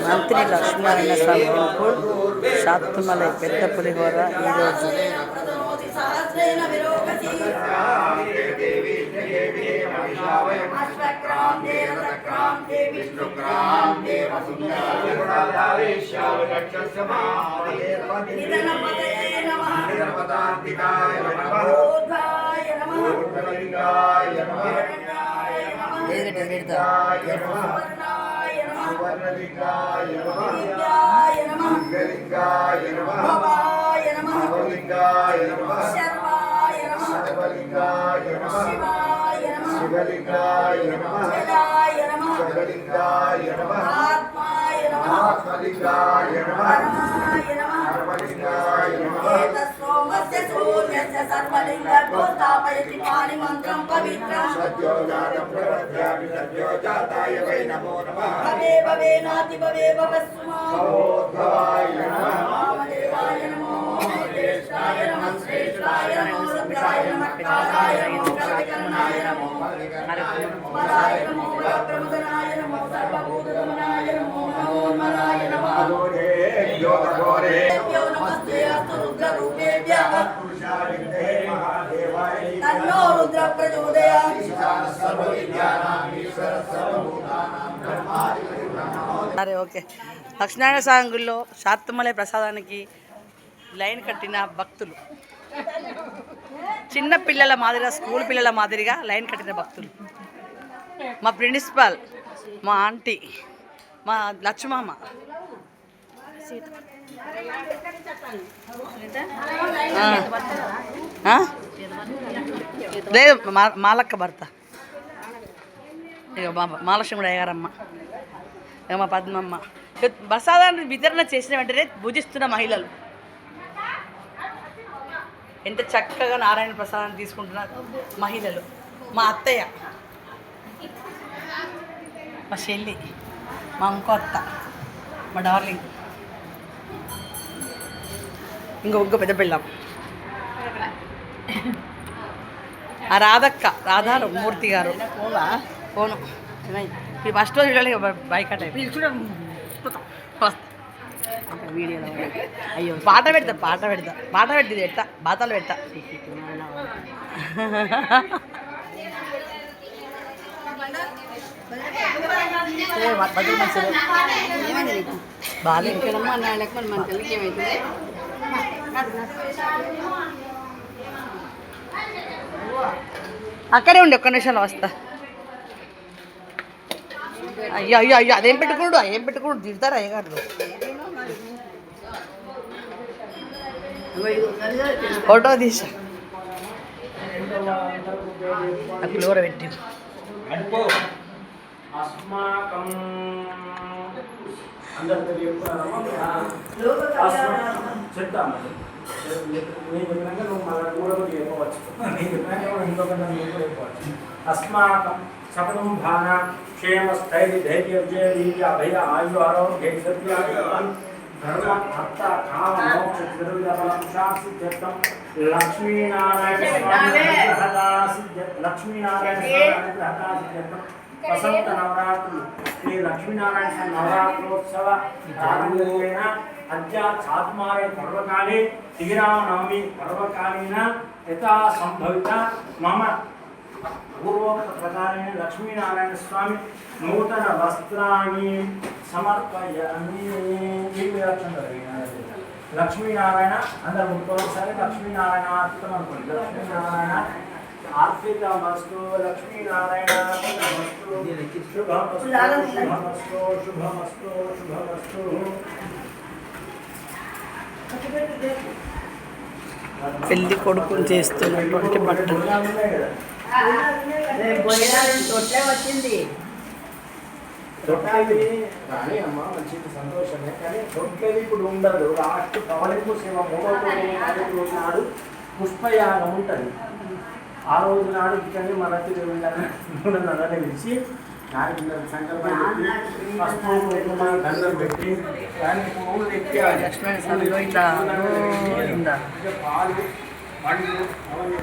మంత్రి లక్ష్మీనారాయణ స్వామి టెంపుల్ శాత్తుమలై పెద్ద పులిహోర ఈరోజు సువర్ణలింగాయ నమః లింగాయ నమః భవాయ నమః లింగాయ నమః శర్వాయ నమః శివలింగాయ నమః శివాయ నమః శివలింగాయ నమః శివాయ నమః శివలింగాయ నమః ఆత్మాయ నమః ఆత్మలింగాయ నమః పరమాయ నమః పరమలింగాయ నమః ఏతస్సోమస్య సూర్యస్య సర్వలింగో స్థాపయతి పాణి మంత్రం పవిత్రం సత్యో జాతం ప్రవద్యామి సత్యో జాతాయ వై నమో నమః భవే భవే నాతి భవే భవస్సుమా భవోద్భవాయ నమః వామదేవాయ నమో జ్యేష్ఠాయ నమః శ్రేష్ఠాయ నమో రుద్రాయ నమః కాలాయ నమో గణవికర్ణాయ నమో మలాయ నమో ప్రముఖనాయ నమో సర్వభూతగమనాయ నమో నమోన్మనాయ నమః అఘోరేభ్యో అఘోరేభ్యో నమస్తే అస్తు రుద్రరూపేభ్యః పురుషావిద్దే మహాదేవాయ తన్నో రుద్ర ప్రచోదయాత్ సర్వవిద్యానాం ఈశ్వర సర్వభూతానాం బ్రహ్మాది బ్రహ్మో. సరే ఓకే. లక్ష్మీనారాయణ స్వామి గుడిలో శాత్తుమలై ప్రసాదానికి లైన్ కట్టిన భక్తులు, చిన్న పిల్లల మాదిరిగా స్కూల్ పిల్లల మాదిరిగా లైన్ కట్టిన భక్తులు. మా ప్రిన్సిపాల్, మా ఆంటీ, మా లక్ష్మమ్మ, లేదు మాలక్క భర్త, ఇక మహాలక్ష్మి అయ్యారమ్మ, ఇక మా పద్మమ్మ. ప్రసాదాన్ని వితరణ చేసిన వెంటనే భుజిస్తున్న మహిళలు ఎంత చక్కగా నారాయణ ప్రసాదాన్ని తీసుకుంటున్నారు మహిళలు. మా అత్తయ్య, మా చెల్లి, మా ఇంకో అత్త, మా డార్లింగ్, ఇంకో పెద్ద పిల్లం, ఆ రాధక్క, రాధామూర్తి గారు. ఫోను ఫస్ట్ రోజు చూడాలి, బైకట్ అయిపోయి వీడియోలో. అయ్యో పాట పెడతా ఎట్ట బాతాలు పెడతా. అక్కడే ఉండి ఒక్క నిమిషంలో వస్తా. అయ్యో అయ్యో అయ్యో అదేం పెట్టుకోడు తిడతారు అయ్యగారు. ఫోటో తీసా ఫ్లోర్ పెట్టి अस्माकं सकलं भाना क्षेम स्थैर्य धैर्य विजय वीर्य अभय आयु आरोग्य सत्याग्रहं धर्म अर्थ काम मोक्ष त्रिविध फलं शासित्यर्थं लक्ष्मी नारायण स्वामी अनुग्रहता सिद्ध्यर्थं लक्ष्मी नारायण स्वामी अनुग्रहता सिद्ध्यर्थं वसंत नवरात्रि श्री लक्ष्मी नारायण नवरात्रोत्सव आरम्भेन अद्य सात्मारे पर्वकाले श्रीरामनवमी पर्वकालीन यथा संभवित मम पूर्वोक्त प्रकारेण लक्ष्मीनारायण स्वामी नूतन वस्त्राणि समर्पयामि. लक्ष्मीनारायण अंदर मुक्तोसाరి लक्ष्मीनारायण आर्थिकం అనుకోండి. लक्ष्मीनारायण आर्थिकमस्तु लक्ष्मीनारायण आर्थिकमस्तु शुभमस्तु शुभमस्तु शुभमस्तु. పెళ్లి కొడుకులు చేస్తున్నటువంటి బట్టలు వచ్చింది. తొట్టేది కానీ అమ్మ మంచిది సంతోషమే, కానీ తొట్టేది ఇప్పుడు ఉండదు. లాస్ట్ పవలింపు సేవ 3వ రోజు నాడు పుష్పయాగం ఉంటుంది. ఆ రోజు నాడు ఇక్కడ మన నన్ను పిలిచి సంకల్పం పెట్టి దండం పెట్టి దానికి పువ్వులు ఎక్కి పాలు పండ్లు అవన్నీ